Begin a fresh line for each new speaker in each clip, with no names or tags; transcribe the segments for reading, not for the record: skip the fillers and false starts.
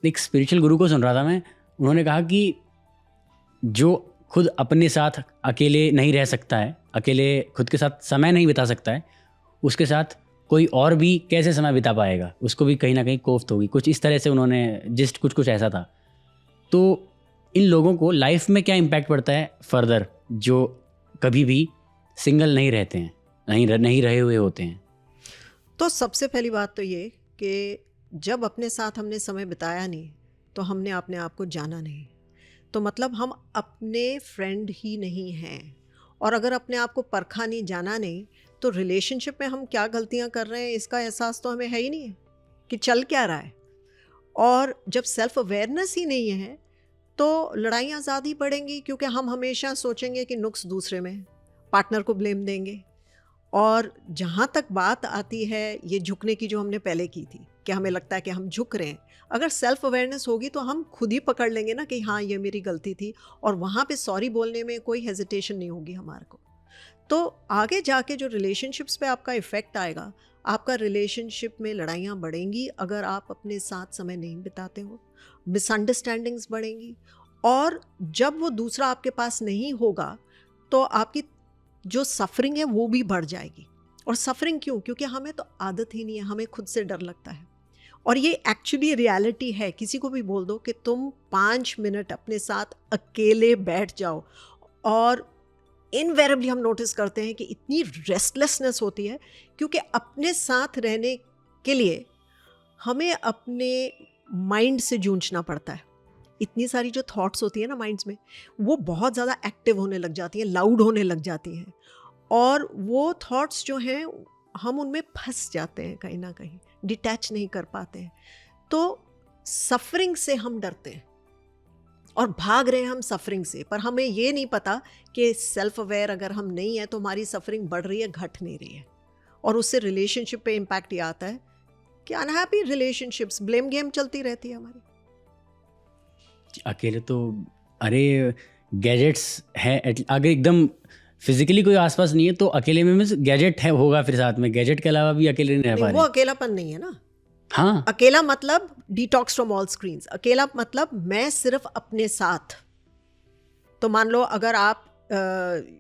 एक स्पिरिचुअल गुरु को सुन रहा था मैं, उन्होंने कहा कि जो खुद अपने साथ अकेले नहीं रह सकता है, अकेले खुद के साथ समय नहीं बिता सकता है, उसके साथ कोई और भी कैसे समय बिता पाएगा, उसको भी कहीं ना कहीं कोफ्त होगी। कुछ इस तरह से उन्होंने जस्ट कुछ ऐसा था। तो इन लोगों को लाइफ में क्या इम्पैक्ट पड़ता है फर्दर, जो कभी भी सिंगल नहीं रहते हैं, नहीं रहे हुए होते हैं?
तो सबसे पहली बात तो ये कि जब अपने साथ हमने समय बिताया नहीं तो हमने अपने आप को जाना नहीं, तो मतलब हम अपने फ्रेंड ही नहीं हैं। और अगर अपने आप को परखा नहीं, जाना नहीं, तो रिलेशनशिप में हम क्या गलतियां कर रहे हैं इसका एहसास तो हमें है ही नहीं है कि चल क्या रहा है। और जब सेल्फ अवेयरनेस ही नहीं है तो लड़ाइयाँ ज़्यादा ही बढ़ेंगी, क्योंकि हम हमेशा सोचेंगे कि नुक्स दूसरे में, पार्टनर को ब्लेम देंगे। और जहाँ तक बात आती है ये झुकने की जो हमने पहले की थी कि हमें लगता है कि हम झुक रहे हैं, अगर सेल्फ अवेयरनेस होगी तो हम खुद ही पकड़ लेंगे ना कि हाँ ये मेरी गलती थी, और वहाँ पे सॉरी बोलने में कोई हेजिटेशन नहीं होगी हमारे को। तो आगे जाके जो रिलेशनशिप्स पे आपका इफ़ेक्ट आएगा, आपका रिलेशनशिप में लड़ाइयाँ बढ़ेंगी अगर आप अपने साथ समय नहीं बिताते हो, मिसअंडरस्टैंडिंग्स बढ़ेंगी, और जब वो दूसरा आपके पास नहीं होगा तो आपकी जो सफरिंग है वो भी बढ़ जाएगी। और सफरिंग क्यों? क्योंकि हमें तो आदत ही नहीं है, हमें खुद से डर लगता है। और ये एक्चुअली रियलिटी है। किसी को भी बोल दो कि तुम 5 मिनट अपने साथ अकेले बैठ जाओ, और इनवेरेबली हम नोटिस करते हैं कि इतनी रेस्टलेसनेस होती है, क्योंकि अपने साथ रहने के लिए हमें अपने माइंड से जूझना पड़ता है। इतनी सारी जो थॉट्स होती है ना माइंड्स में, वो बहुत ज़्यादा एक्टिव होने लग जाती हैं, लाउड होने लग जाती हैं, और वो थॉट्स जो हैं हम उनमें फंस जाते हैं, कहीं ना कहीं डिटैच नहीं कर पाते हैं। तो सफरिंग से हम डरते हैं और भाग रहे हैं हम सफरिंग से, पर हमें ये नहीं पता कि सेल्फ अवेयर अगर हम नहीं है तो हमारी सफरिंग बढ़ रही है, घट नहीं रही है। और उससे रिलेशनशिप पे इम्पैक्ट ये आता है कि अनहैप्पी रिलेशनशिप्स, ब्लेम गेम चलती रहती है हमारी।
अकेले तो अरे गैजेट्स है, अगर एकदम फिजिकली कोई आसपास नहीं है तो अकेले में मीन्स गैजेट है होगा, फिर साथ में गैजेट के अलावा भी अकेले नहीं रह पा
वो
रहे।
अकेलापन नहीं है ना।
हाँ,
अकेला मतलब डिटॉक्स फ्रॉम ऑल स्क्रीन्स। अकेला मतलब मैं सिर्फ अपने साथ। तो मान लो अगर आप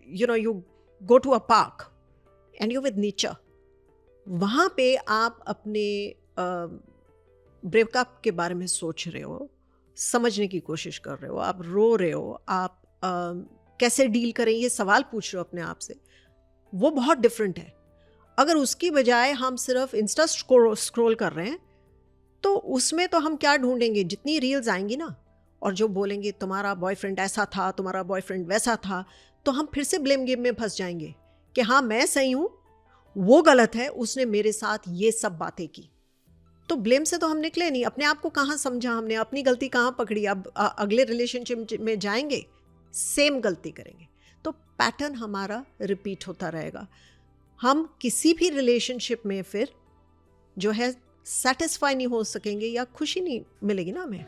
you go to a park and you with nature, वहाँ पे आप अपने ब्रेकअप के बारे में सोच रहे हो, समझने की कोशिश कर रहे हो, आप रो रहे हो, आप कैसे डील करें ये सवाल पूछ रहे हो अपने आप से, वो बहुत डिफरेंट है। अगर उसकी बजाय हम सिर्फ इंस्टा स्क्रॉल कर रहे हैं तो उसमें तो हम क्या ढूंढेंगे, जितनी रील्स आएंगी ना, और जो बोलेंगे तुम्हारा बॉयफ्रेंड ऐसा था, तुम्हारा बॉयफ्रेंड वैसा था, तो हम फिर से ब्लेम गेम में फंस जाएंगे कि हाँ मैं सही हूँ, वो गलत है, उसने मेरे साथ ये सब बातें की। तो ब्लेम से तो हम निकले नहीं, अपने आप को कहाँ समझा हमने, अपनी गलती कहाँ पकड़ी। अब अगले रिलेशनशिप में जाएंगे सेम गलती करेंगे, तो पैटर्न हमारा रिपीट होता रहेगा। हम किसी भी रिलेशनशिप में फिर जो है सेटिस्फाई नहीं हो सकेंगे, या खुशी नहीं मिलेगी ना हमें।